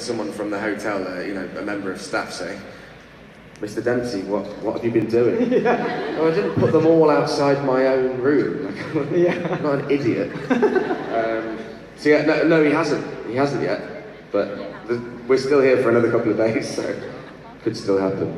someone from the hotel, a member of staff, say, "Mr. Dempsey, what have you been doing?" Yeah. No, I didn't put them all outside my own room. I'm not an idiot. So yeah, no, he hasn't. He hasn't yet. But we're still here for another couple of days, so it could still happen.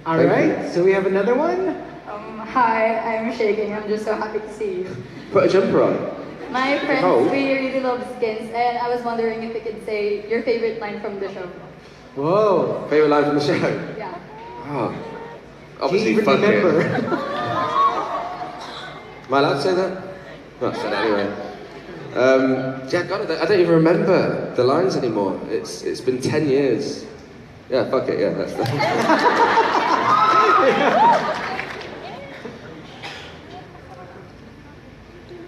All right, so we have another one. Hi, I'm shaking. I'm just so happy to see you. Put a jumper on. My friends really love skins, and I was wondering if you could say your favorite line from the show. Whoa. Favorite line from the show? Yeah. Oh. Obviously, do you fuck remember? it. Am I allowed to say that? No, I said it anyway. God, I don't even remember the lines anymore. It's been 10 years. Yeah, fuck it, yeah, that's that.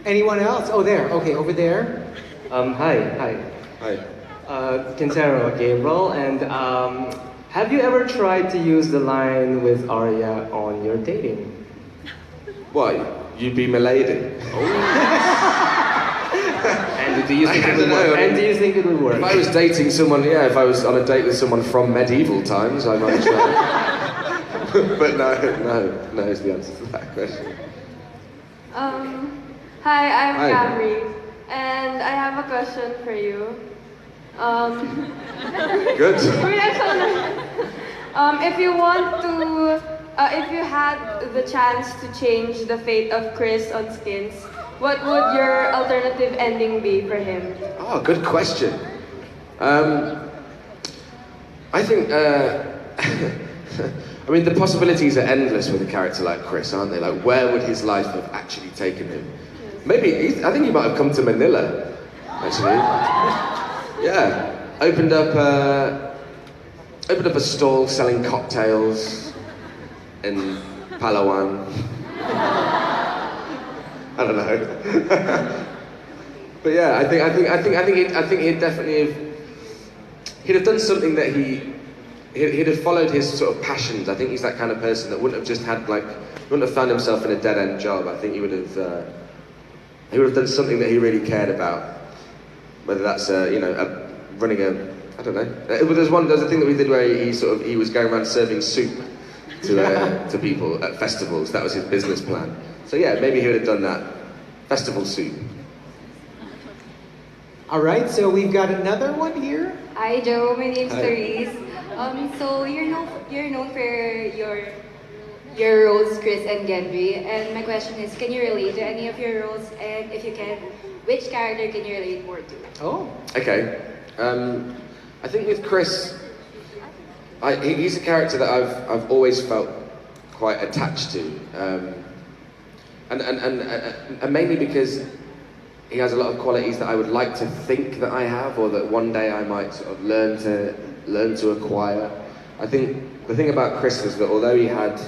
Anyone else? Oh, there. Okay, over there. Hi. Hi. Quintero, Gabriel, and have you ever tried to use the line with Arya on your dating? Why? You be my lady. And do you think it would work? And do you think it would work? If I was dating someone, if I was on a date with someone from medieval times, I might try. But no is the answer to that question. Hi, I'm Camry, and I have a question for you. Good. If you had the chance to change the fate of Chris on Skins, what would your alternative ending be for him? Oh, good question. I think, I mean, the possibilities are endless with a character like Chris, aren't they? Like, where would his life have actually taken him? Maybe, I think he might have come to Manila, actually. Yeah, opened up a stall selling cocktails in Palawan. I don't know. But yeah, I think he'd definitely he'd have done something that he'd have followed his sort of passions. I think he's that kind of person that wouldn't have just had wouldn't have found himself in a dead-end job. I think he would have done something that he really cared about. Whether that's running a, I don't know. There's a thing that we did where he was going around serving soup to people at festivals. That was his business plan. So yeah, maybe he would have done that. Festival soup. All right, so we've got another one here. Hi Joe, my name's Therese. So you're known for your roles, Chris and Gendry, and my question is, can you relate to any of your roles? And if you can, which character can you relate more to? Oh. Okay. I think with Chris, he's a character that I've always felt quite attached to, and mainly because he has a lot of qualities that I would like to think that I have, or that one day I might sort of learn to acquire. I think the thing about Chris was that although he had,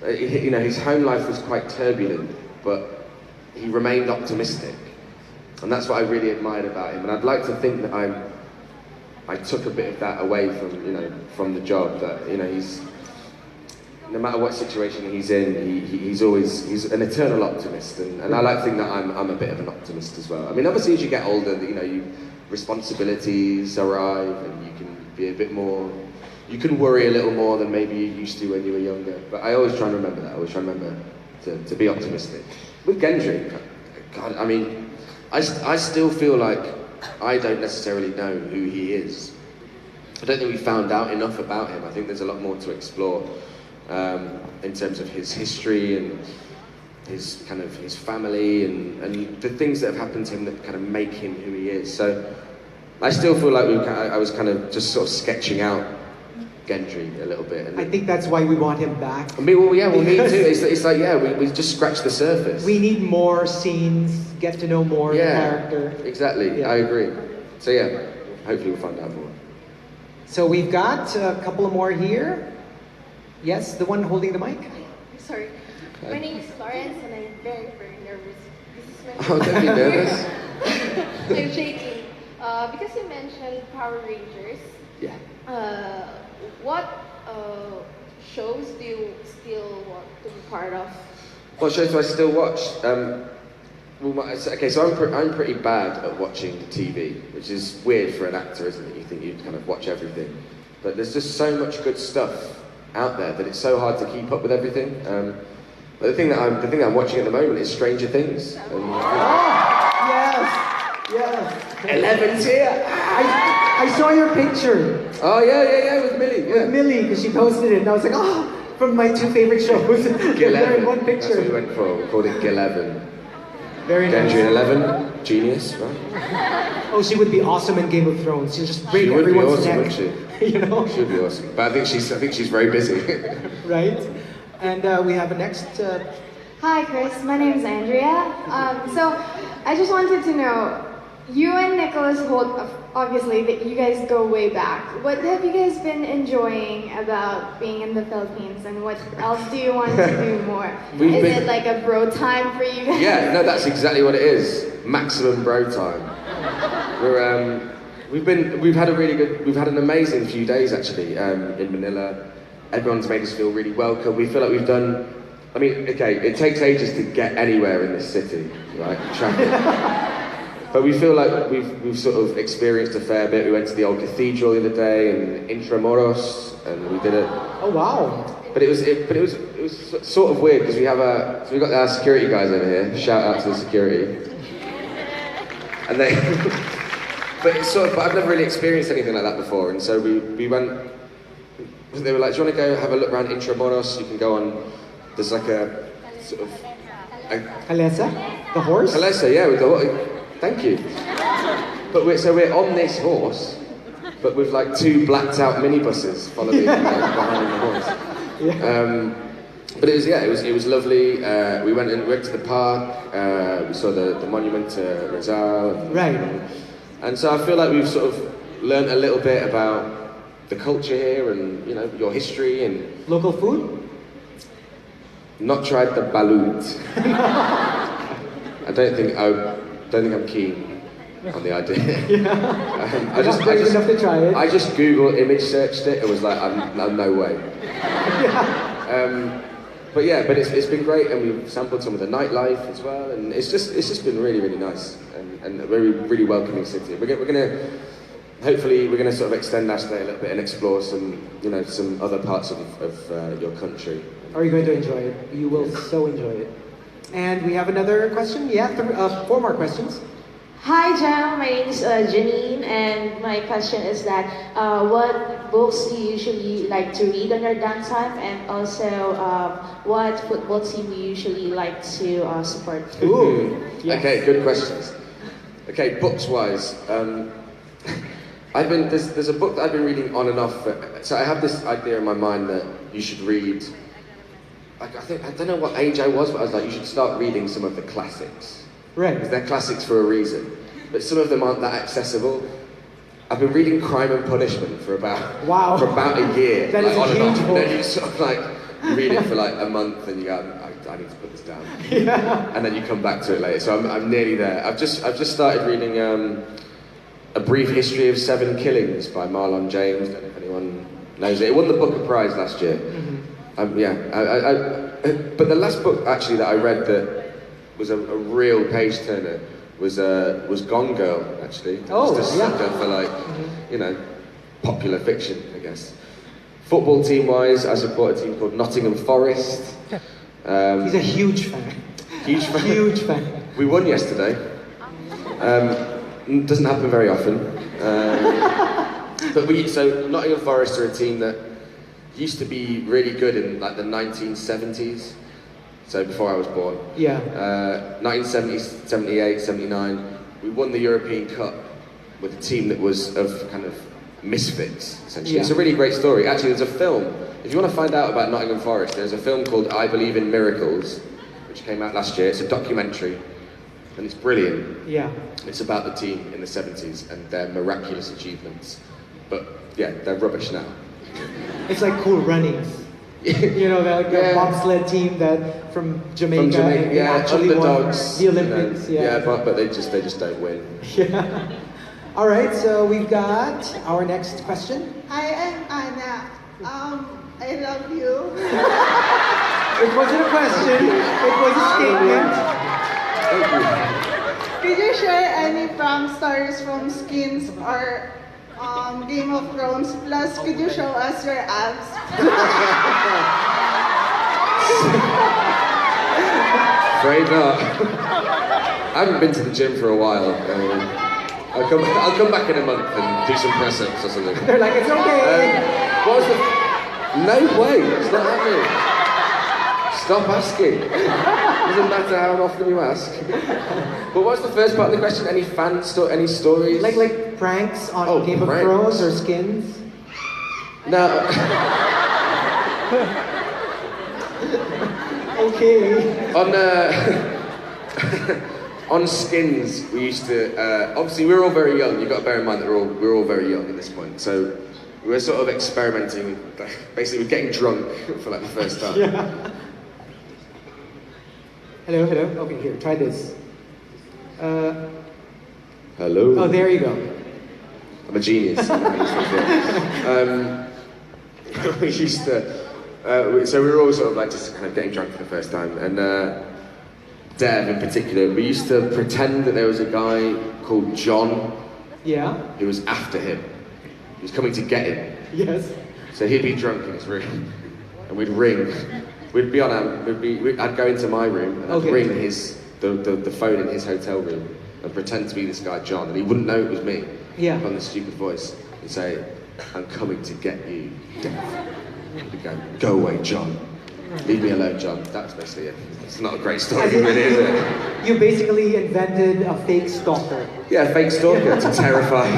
his home life was quite turbulent, but he remained optimistic, and that's what I really admired about him. And I'd like to think that I took a bit of that away from the job. That he's, no matter what situation he's in, he's an eternal optimist, and I like to think that I'm a bit of an optimist as well. I mean, obviously as you get older, responsibilities arrive, and you can be a bit more, you can worry a little more than maybe you used to when you were younger. But I always try and remember that. I always try and remember to be optimistic. With Gendry, God, I mean, I still feel like I don't necessarily know who he is. I don't think we found out enough about him. I think there's a lot more to explore in terms of his history and his family and the things that have happened to him that kind of make him who he is. So I still feel like I was kind of just sort of sketching out Gendry a little bit. And I think that's why we want him back. I mean, me too. It's like, yeah, we just scratched the surface. We need more scenes, get to know more of the character. Exactly, yeah. I agree. So yeah, hopefully we'll find out more. So we've got a couple of more here. Yes, the one holding the mic. Sorry. Okay. My name is Florence and I'm very, very nervous. This is my don't be nervous. I'm shaking. Because you mentioned Power Rangers. Yeah. What shows do you still want to be part of? What shows do I still watch? Well, okay, so I'm pretty bad at watching TV, which is weird for an actor, isn't it? You think you'd kind of watch everything, but there's just so much good stuff out there that it's so hard to keep up with everything. But the thing that I'm watching at the moment is Stranger Things. And, Yes. 11's here. I saw your picture. Oh yeah, with Millie. Yeah. With Millie, because she posted it, and I was like, oh, from my two favorite shows. They're in one picture. That's what we went for. We called it G11. Very nice. Gendry 11, genius, right? Oh, she would be awesome in Game of Thrones. She'd just break She would be everyone's awesome, neck. wouldn't she? You know? She would be awesome. But I think she's very busy. Right? And we have a next... Hi, Chris. My name is Andrea. So I just wanted to know, you and Nicholas Holt, obviously, that you guys go way back. What have you guys been enjoying about being in the Philippines, and what else do you want to do more? Is it like a bro time for you guys? Yeah, no, that's exactly what it is. Maximum bro time. We've had an amazing few days actually in Manila. Everyone's made us feel really welcome. We feel like we've done. I mean, okay, it takes ages to get anywhere in this city, right? Traffic. But we feel like we've sort of experienced a fair bit. We went to the old cathedral the other day in Intramuros, and we did it. Oh wow! But it was sort of weird because we've got our security guys over here. Shout out to the security. And they, but I've never really experienced anything like that before, and so we went. They were like, "Do you want to go have a look around Intramuros? You can go on. There's like a sort of." Kalesa? The horse? Kalesa, yeah, with the. Thank you. But we're on this horse, but with like two blacked out minibuses following behind the horse. Yeah. But it was lovely. We went to the park. We saw the monument to Rizal. Right. And so I feel like we've sort of learned a little bit about the culture here and your history and local food. Not tried the balut. I don't think I'm keen on the idea. Yeah. I just enough to try it. I just Google image searched it. It was like, no way. Yeah. But it's been great, and we've sampled some of the nightlife as well, and it's just been really, really nice and a very, really welcoming city. Hopefully we're gonna sort of extend our stay a little bit and explore some other parts of your country. Are you going to enjoy it? You will so enjoy it. And we have another question. Yeah, 4 more questions. Hi, Jam. My name is Janine, and my question is that what books do you usually like to read on your downtime, and also what football team do you usually like to support? Ooh. Yes. Okay, good questions. Okay, books-wise, there's a book that I've been reading on and off. So I have this idea in my mind that you should read. I don't know what age I was, but I was like, you should start reading some of the classics. Right. Because they're classics for a reason. But some of them aren't that accessible. I've been reading Crime and Punishment for about a year. That is a huge book. And then you sort of like read it for like a month and you go, I need to put this down. Yeah. And then you come back to it later. So I'm nearly there. I've just started reading A Brief History of 7 Killings by Marlon James. I don't know if anyone knows it. It won the Booker Prize last year. Mm-hmm. But the last book actually that I read that was a real page turner was Gone Girl, actually. Oh, just a sucker for like, popular fiction, I guess. Football team wise, I support a team called Nottingham Forest. He's a huge fan. Huge fan. Huge fan. We won yesterday. Doesn't happen very often. So Nottingham Forest are a team that used to be really good in like the 1970s, so before I was born. Yeah. 1970, 78, 79, we won the European Cup with a team that was of kind of misfits, essentially. Yeah. It's a really great story. Actually, there's a film. If you want to find out about Nottingham Forest, there's a film called I Believe in Miracles, which came out last year. It's a documentary, and it's brilliant. Yeah. It's about the team in the 70s and their miraculous achievements. But yeah, they're rubbish now. It's like Cool Runnings. The bobsled team that from Jamaica, and actually underdogs, won the Olympics. But they just don't win. Yeah. All right, so we've got our next question. I am Anna. I love you. It wasn't a question. It was a statement. Thank you. Could you share any prank stories from Skins or Game of Thrones? Plus, could you show us your abs? Afraid not. I haven't been to the gym for a while. I'll come back in a month and do some press-ups or something. They're like, it's okay. What was the... No way, it's not happening. Stop asking. Doesn't matter how often you ask. But what's the first part of the question? Any any stories? Like pranks on Game of Thrones or Skins? No. Okay. On Skins, we used to, obviously we were all very young. You've got to bear in mind that we're all very young at this point. So we were sort of experimenting, basically with getting drunk for like the first time. Yeah. Hello. Okay, here, try this. Hello. Oh, there you go. I'm a genius. We used to, so we were all sort of like just kind of getting drunk for the first time. And Dev in particular, we used to pretend that there was a guy called John. Yeah. Who was after him. He was coming to get him. Yes. So he'd be drunk in his room, and we'd ring. We'd be on I'd go into my room and I'd ring the phone in his hotel room and pretend to be this guy John, and he wouldn't know it was me. Yeah. On the stupid voice, and say, "I'm coming to get you." He'd go away, John. Leave me alone, John. That's basically it. It's not a great story, really, is it? You basically invented a fake stalker. Yeah, a fake stalker to terrify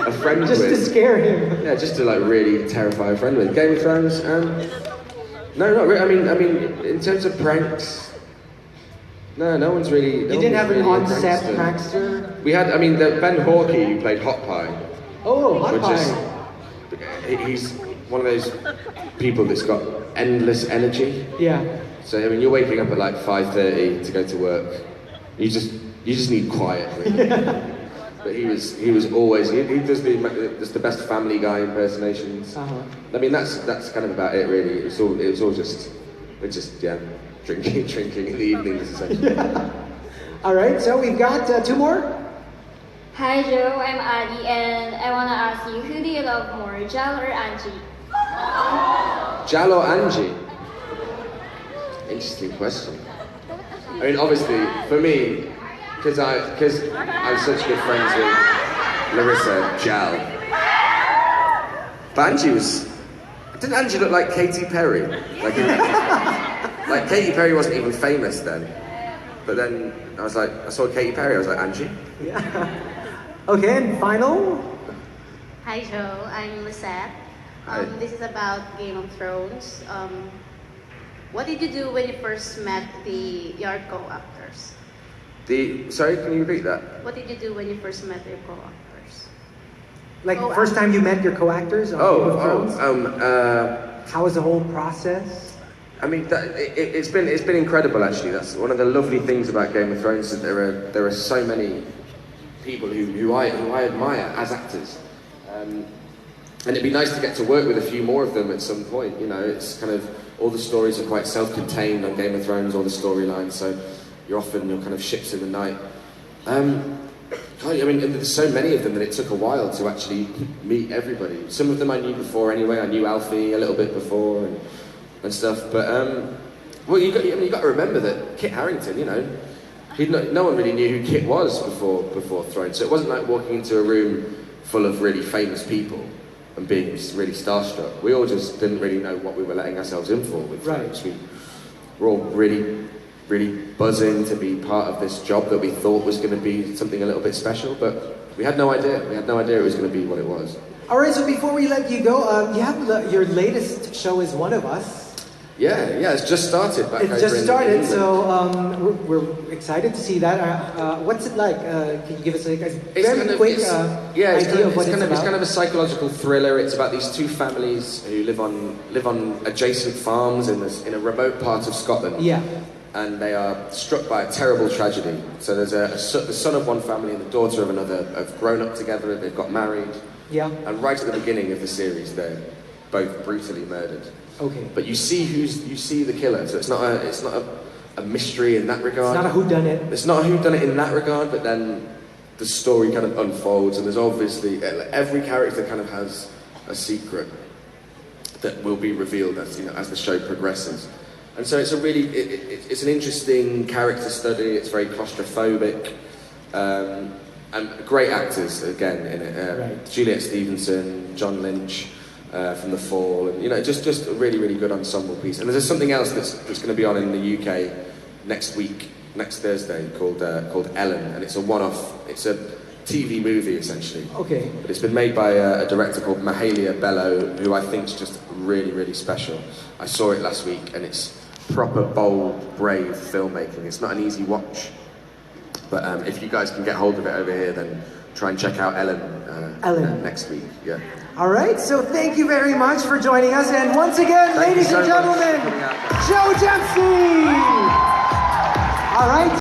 a friend with. Just to scare him. Yeah, just to like really terrify a friend with. Game of Thrones, no, not really. I mean, in terms of pranks, no one's really. You didn't have an on-set prankster? We had, Ben Hawkey, who played Hot Pie. Oh, Hot Pie. He's one of those people that's got endless energy. Yeah. So you're waking up at like 5:30 to go to work. You just need quiet, really. But he was always he does the best Family Guy impersonations. Uh-huh. That's kind of about it, really. It was all just drinking in the evenings essentially. Yeah. All right, so we've got 2 more. Hi Joe, I'm Adi, and I want to ask you, who do you love more, Jal or Angie? Jal or Angie? Interesting question. Obviously, for me, because I'm such good friends with Larissa, Jal. But didn't Angie look like Katy Perry? Like Katy Perry wasn't even famous then. But then I saw Katy Perry, I was like, Angie? Yeah. Okay, and final? Hi Joe, I'm Lisette. This is about Game of Thrones. What did you do when you first met your co-actors? Sorry, can you repeat that? What did you do when you first met your co-actors? Like first time you met your co-actors on Game of Thrones? How was the whole process? It's been incredible actually. That's one of the lovely things about Game of Thrones, that there are so many people who I admire as actors. And it'd be nice to get to work with a few more of them at some point. It's kind of, all the stories are quite self-contained on Game of Thrones, all the storylines, so you're kind of ships in the night. There's so many of them that it took a while to actually meet everybody. Some of them I knew before anyway. I knew Alfie a little bit before and stuff, but you got to remember that Kit Harington, no one really knew who Kit was before Thrones, so it wasn't like walking into a room full of really famous people and being really starstruck. We all just didn't really know what we were letting ourselves in for with Thrones. We were all really, really buzzing to be part of this job that we thought was going to be something a little bit special, but we had no idea. We had no idea it was going to be what it was. All right, so before we let you go, you have your latest show is One of Us. Yeah, it's just started back It's over just in started, England. so we're excited to see that. What's it like? Can you give us a very quick idea of what it's about? It's kind of a psychological thriller. It's about these two families who live on adjacent farms in a remote part of Scotland. Yeah. And they are struck by a terrible tragedy. So there's the son of one family and the daughter of another have grown up together. They've got married. Yeah. And right at the beginning of the series, they're both brutally murdered. Okay. But you see the killer, so it's not a a mystery in that regard. It's not a whodunit. It's not a whodunit in that regard, but then the story kind of unfolds, and there's obviously every character kind of has a secret that will be revealed as as the show progresses. And so it's a really it's an interesting character study. It's very claustrophobic, and great actors again in it. Right. Juliet Stevenson, John Lynch. From The Fall, and just a really, really good ensemble piece. And there's something else that's going to be on in the UK next Thursday, called Ellen, and it's a one-off. It's a TV movie essentially. Okay. But it's been made by a director called Mahalia Bello, who I think is just really, really special. I saw it last week, and it's proper bold, brave filmmaking. It's not an easy watch, but if you guys can get hold of it over here, then try and check out Ellen. Next week. Yeah. All right, so thank you very much for joining us. And once again, ladies and gentlemen, Joe Dempsie! All right.